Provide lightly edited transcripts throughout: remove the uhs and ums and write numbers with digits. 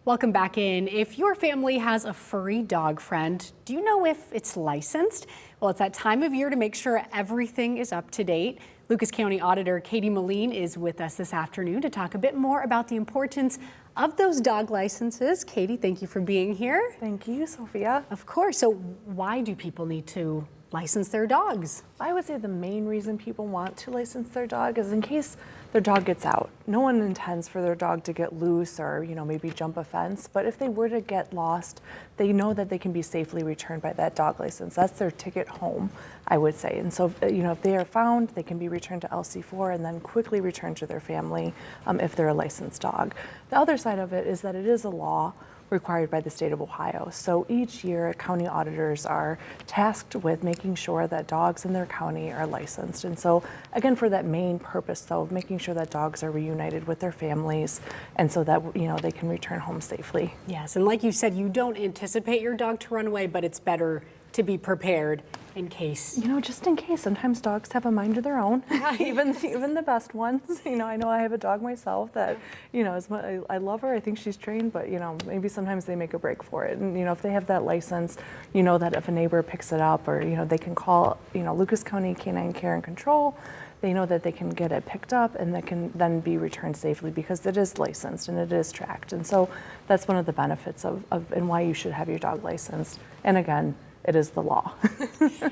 Welcome back in. If your family has a furry dog friend, do you know if it's licensed? Well, it's that time of year to make sure everything is up to date. Lucas County Auditor Katie Moline is with us this afternoon to talk a bit more about the importance of those dog licenses. Katie, thank you for being here. Thank you, Sophia. Of course. So why do people need to license their dogs? I would say the main reason people want to license their dog is in case their dog gets out. No one intends for their dog to get loose or, maybe jump a fence, but if they were to get lost, they know that they can be safely returned by that dog license. That's their ticket home, I would say. And so, if they are found, they can be returned to LC4 and then quickly returned to their family if they're a licensed dog. The other side of it is that it is a law required by the state of Ohio. So each year, county auditors are tasked with making sure that dogs in their county are licensed. And so, again, for that main purpose, though, of making sure that dogs are reunited with their families and so that, they can return home safely. Yes, and like you said, you don't anticipate your dog to run away, but it's better to be prepared in case. Just in case. Sometimes dogs have a mind of their own, even the best ones. I know I have a dog myself that, I love her. I think she's trained, but, maybe sometimes they make a break for it. And, if they have that license, that if a neighbor picks it up or, they can call, Lucas County Canine Care and Control. They know that they can get it picked up and that can then be returned safely because it is licensed and it is tracked. And so that's one of the benefits of and why you should have your dog licensed. And again, it is the law.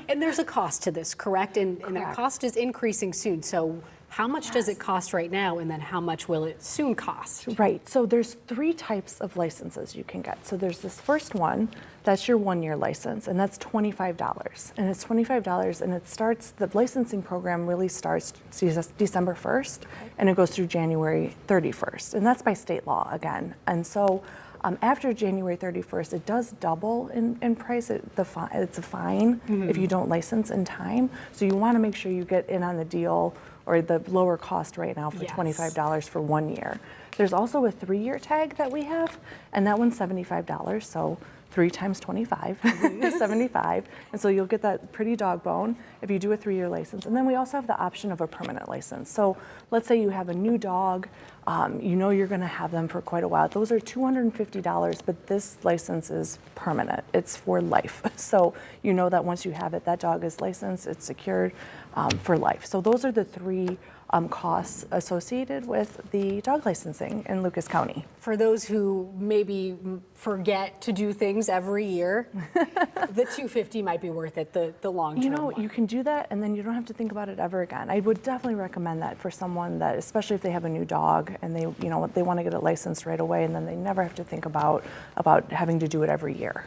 And there's a cost to this, correct? And that cost is increasing soon. So how much does it cost right now, and then how much will it soon cost? Right. So there's 3 types of licenses you can get. So there's this first one, that's your 1-year license, and that's $25. And it's $25, and the licensing program really starts December 1st, and it goes through January 31st. And that's by state law again. And so after January 31st, it does double in price. It's a fine if you don't license in time. So you want to make sure you get in on the deal or the lower cost right now for $25 for 1 year. There's also a 3-year tag that we have, and that one's $75. So 3 times 25 is 75. And so you'll get that pretty dog bone if you do a 3-year license. And then we also have the option of a permanent license. So let's say you have a new dog, you're going to have them for quite a while. Those are $250, but this license is permanent. It's for life. So you know that once you have it, that dog is licensed, it's secured for life. So those are the 3 costs associated with the dog licensing in Lucas County. For those who maybe forget to do things every year, the $250 might be worth it, the long-term one. You can do that, and then you don't have to think about it ever again. I would definitely recommend that for someone that, especially if they have a new dog and they want to get it licensed right away, and then they never have to think about having to do it every year.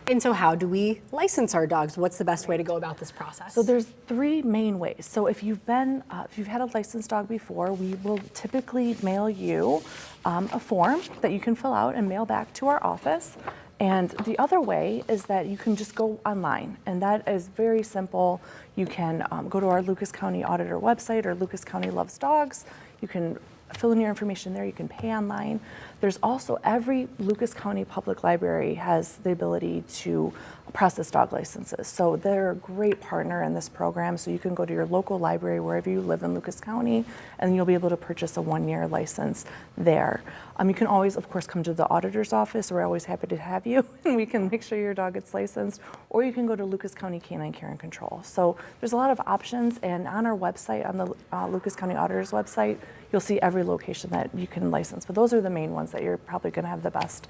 And so how do we license our dogs? What's the best way to go about this process? So there's 3 main ways. So if you've had a licensed dog before, we will typically mail you a form that you can fill out and mail back to our office. And the other way is that you can just go online, and that is very simple. You can go to our Lucas County Auditor website or Lucas County Loves Dogs. You can fill in your information there. You can pay online. There's also every Lucas County Public Library has the ability to process dog licenses. So they're a great partner in this program. So you can go to your local library wherever you live in Lucas County, and you'll be able to purchase a 1-year license there. You can always, of course, come to the auditor's office. We're always happy to have you, and we can make sure your dog gets licensed. Or you can go to Lucas County Canine Care and Control. So there's a lot of options, and on our website, on the Lucas County Auditor's website, you'll see every location that you can license. But those are the main ones that you're probably going to have the best,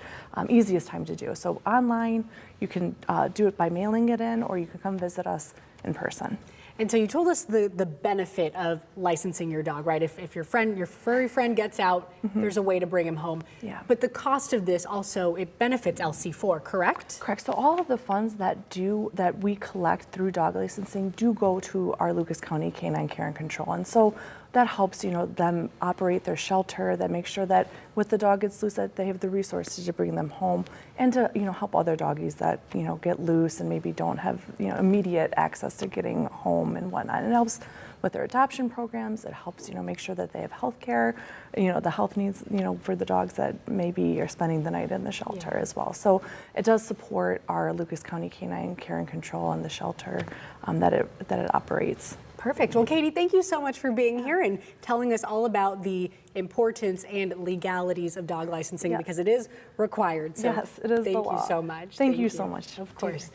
easiest time to do. So online, you can do it by mailing it in, or you can come visit us in person. And so you told us the benefit of licensing your dog, right? If your furry friend gets out, there's a way to bring him home. Yeah. But the cost of this also, it benefits LC4, correct? Correct. So all of the funds that we collect through dog licensing do go to our Lucas County Canine Care and Control. And so that helps, them operate their shelter, that makes sure that when the dog gets loose, that they have the resources to bring them home, and to, help other doggies that, get loose and maybe don't have, immediate access to getting home and whatnot. And it helps with their adoption programs. It helps, make sure that they have health care, the health needs, for the dogs that maybe are spending the night in the shelter as well. So it does support our Lucas County Canine Care and Control and the shelter that it operates. Perfect. Well, Katie, thank you so much for being here and telling us all about the importance and legalities of dog licensing, Yes. because it is required. So Yes, it is the law. Thank you so much. Thank you so much. Of course.